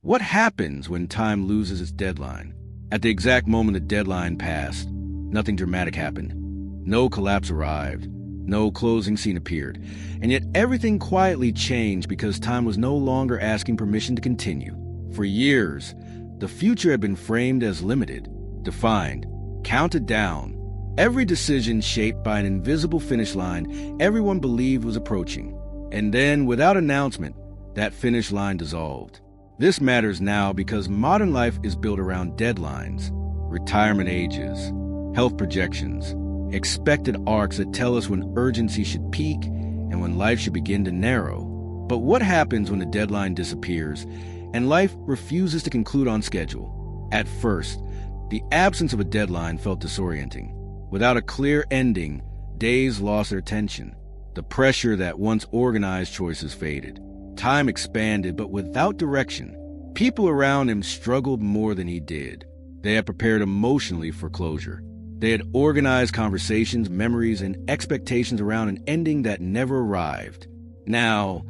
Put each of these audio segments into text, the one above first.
What happens when time loses its deadline? At the exact moment the deadline passed, nothing dramatic happened. No collapse arrived. No closing scene appeared. And yet everything quietly changed because time was no longer asking permission to continue. For years, the future had been framed as limited, defined, counted down. Every decision shaped by an invisible finish line everyone believed was approaching. And then, without announcement, that finish line dissolved. This matters now because modern life is built around deadlines, retirement ages, health projections, expected arcs that tell us when urgency should peak and when life should begin to narrow. But what happens when the deadline disappears and life refuses to conclude on schedule? At first, the absence of a deadline felt disorienting. Without a clear ending, days lost their tension. The pressure that once organized choices faded. Time expanded, but without direction. People around him struggled more than he did. They had prepared emotionally for closure. They had organized conversations, memories, and expectations around an ending that never arrived. Now,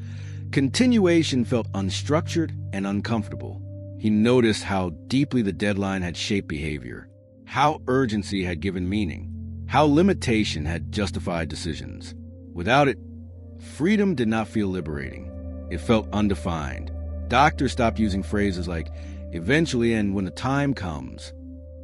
continuation felt unstructured and uncomfortable. He noticed how deeply the deadline had shaped behavior, how urgency had given meaning, how limitation had justified decisions. Without it, freedom did not feel liberating. It felt undefined. Doctors stopped using phrases like eventually and when the time comes.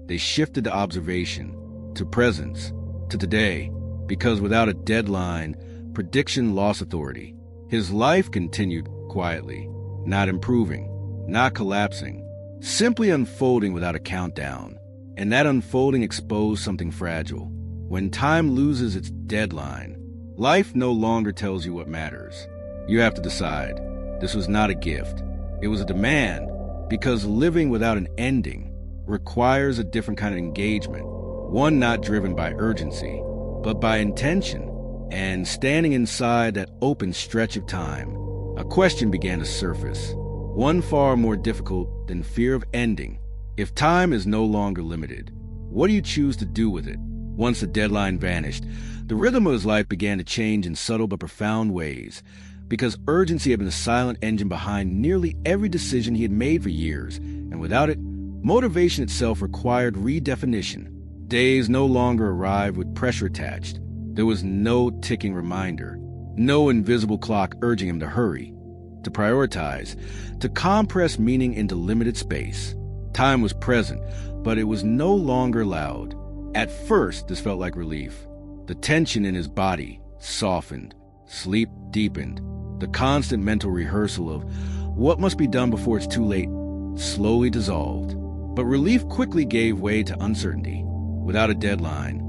They shifted to observation, to presence, to today, because without a deadline, prediction lost authority. His life continued quietly, not improving, not collapsing, simply unfolding without a countdown. And that unfolding exposed something fragile. When time loses its deadline, life no longer tells you what matters. You have to decide. This was not a gift. It was a demand, because living without an ending requires a different kind of engagement, one not driven by urgency, but by intention. And standing inside that open stretch of time, a question began to surface, one far more difficult than fear of ending. If time is no longer limited, what do you choose to do with it? Once the deadline vanished, the rhythm of his life began to change in subtle but profound ways, because urgency had been the silent engine behind nearly every decision he had made for years, and without it, motivation itself required redefinition. Days no longer arrived with pressure attached. There was no ticking reminder, no invisible clock urging him to hurry, to prioritize, to compress meaning into limited space. Time was present, but it was no longer loud. At first, this felt like relief. The tension in his body softened, sleep deepened. The constant mental rehearsal of what must be done before it's too late slowly dissolved. But relief quickly gave way to uncertainty. Without a deadline,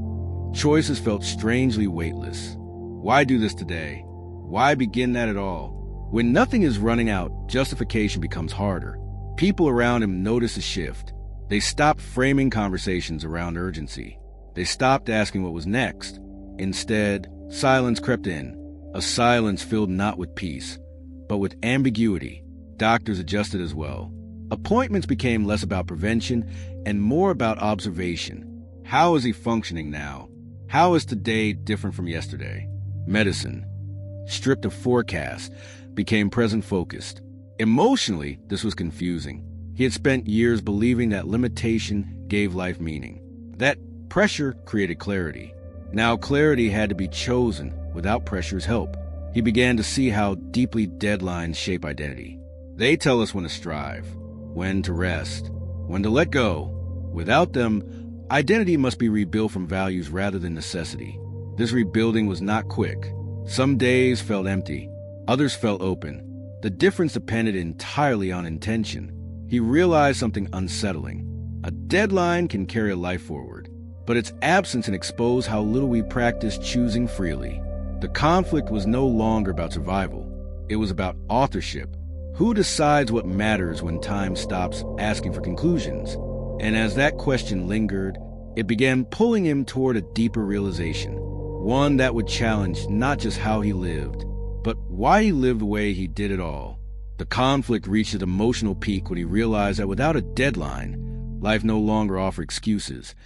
choices felt strangely weightless. Why do this today? Why begin that at all? When nothing is running out, justification becomes harder. People around him noticed a shift. They stopped framing conversations around urgency. They stopped asking what was next. Instead, silence crept in. A silence filled not with peace, but with ambiguity. Doctors adjusted as well. Appointments became less about prevention and more about observation. How is he functioning now? How is today different from yesterday? Medicine, stripped of forecast, became present-focused. Emotionally, this was confusing. He had spent years believing that limitation gave life meaning. That pressure created clarity. Now clarity had to be chosen without pressure's help. He began to see how deeply deadlines shape identity. They tell us when to strive, when to rest, when to let go. Without them, identity must be rebuilt from values rather than necessity. This rebuilding was not quick. Some days felt empty, others felt open. The difference depended entirely on intention. He realized something unsettling. A deadline can carry a life forward, but its absence can expose how little we practice choosing freely. The conflict was no longer about survival. It was about authorship. Who decides what matters when time stops asking for conclusions? And as that question lingered, it began pulling him toward a deeper realization, one that would challenge not just how he lived, but why he lived the way he did it all. The conflict reached its emotional peak when he realized that without a deadline, life no longer offered excuses,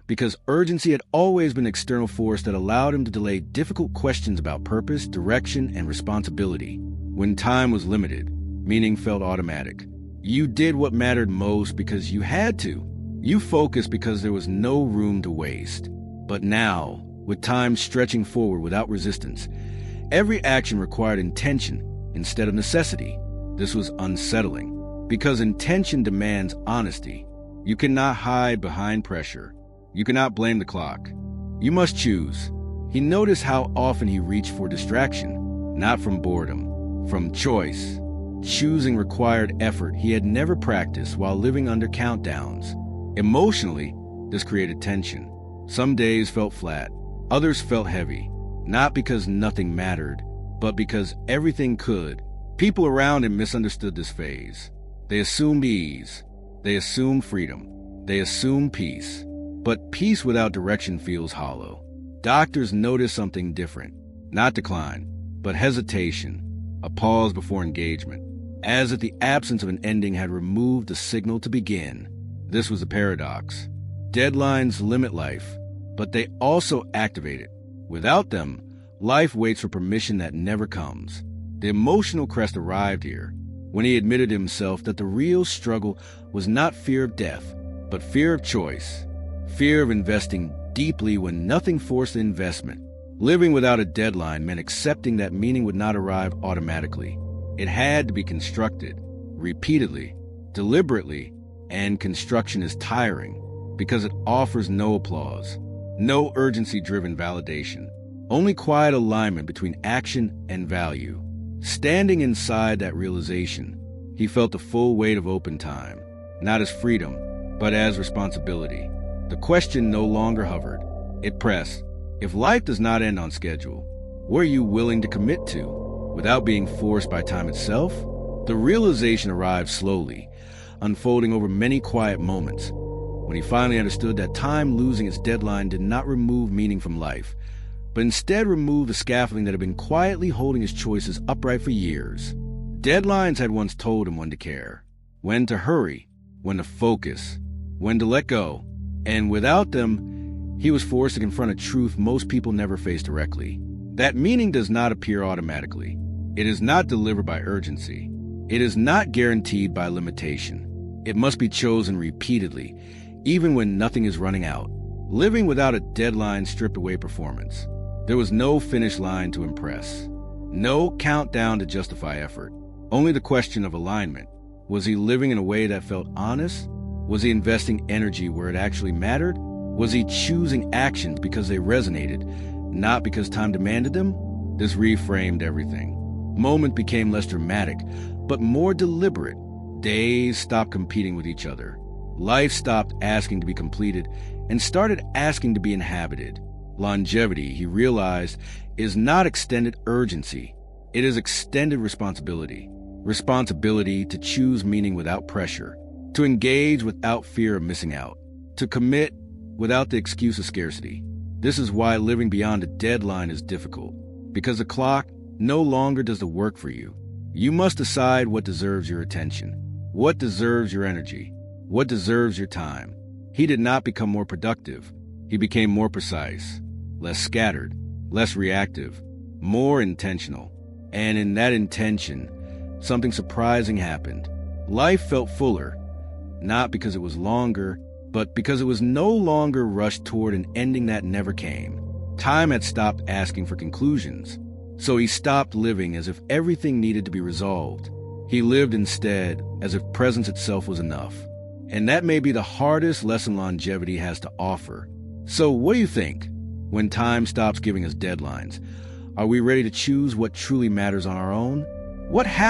because urgency had always been an external force that allowed him to delay difficult questions about purpose, direction, and responsibility. When time was limited, meaning felt automatic. You did what mattered most because you had to. You focused because there was no room to waste. But now, with time stretching forward without resistance, every action required intention instead of necessity. This was unsettling, because intention demands honesty. You cannot hide behind pressure. You cannot blame the clock. You must choose. He noticed how often he reached for distraction, not from boredom, from choice. Choosing required effort he had never practiced while living under countdowns. Emotionally, this created tension. Some days felt flat, others felt heavy, not because nothing mattered, but because everything could. People around him misunderstood this phase. They assumed ease. They assumed freedom. They assumed peace. But peace without direction feels hollow. Doctors noticed something different. Not decline, but hesitation. A pause before engagement. As if the absence of an ending had removed the signal to begin. This was a paradox. Deadlines limit life, but they also activate it. Without them, life waits for permission that never comes. The emotional crest arrived here, when he admitted to himself that the real struggle was not fear of death, but fear of choice. Fear of investing deeply when nothing forced the investment. Living without a deadline meant accepting that meaning would not arrive automatically. It had to be constructed, repeatedly, deliberately, and construction is tiring because it offers no applause, no urgency-driven validation, only quiet alignment between action and value. Standing inside that realization, he felt the full weight of open time, not as freedom, but as responsibility. The question no longer hovered. It pressed. If life does not end on schedule, what are you willing to commit to? Without being forced by time itself? The realization arrived slowly, unfolding over many quiet moments. When he finally understood that time losing its deadline did not remove meaning from life, but instead removed the scaffolding that had been quietly holding his choices upright for years. Deadlines had once told him when to care, when to hurry, when to focus, when to let go. And without them, he was forced to confront a truth most people never face directly. That meaning does not appear automatically. It is not delivered by urgency. It is not guaranteed by limitation. It must be chosen repeatedly, even when nothing is running out. Living without a deadline stripped away performance. There was no finish line to impress. No countdown to justify effort. Only the question of alignment. Was he living in a way that felt honest? Was he investing energy where it actually mattered? Was he choosing actions because they resonated, not because time demanded them? This reframed everything. Moment became less dramatic, but more deliberate. Days stopped competing with each other. Life stopped asking to be completed and started asking to be inhabited. Longevity, he realized, is not extended urgency. It is extended responsibility. Responsibility to choose meaning without pressure, to engage without fear of missing out, to commit without the excuse of scarcity. This is why living beyond a deadline is difficult, because the clock no longer does the work for you. You must decide what deserves your attention, what deserves your energy, what deserves your time. He did not become more productive. He became more precise, less scattered, less reactive, more intentional. And in that intention, something surprising happened. Life felt fuller, not because it was longer, but because it was no longer rushed toward an ending that never came. Time had stopped asking for conclusions, so he stopped living as if everything needed to be resolved. He lived instead as if presence itself was enough. And that may be the hardest lesson longevity has to offer. So what do you think? When time stops giving us deadlines, are we ready to choose what truly matters on our own? What happens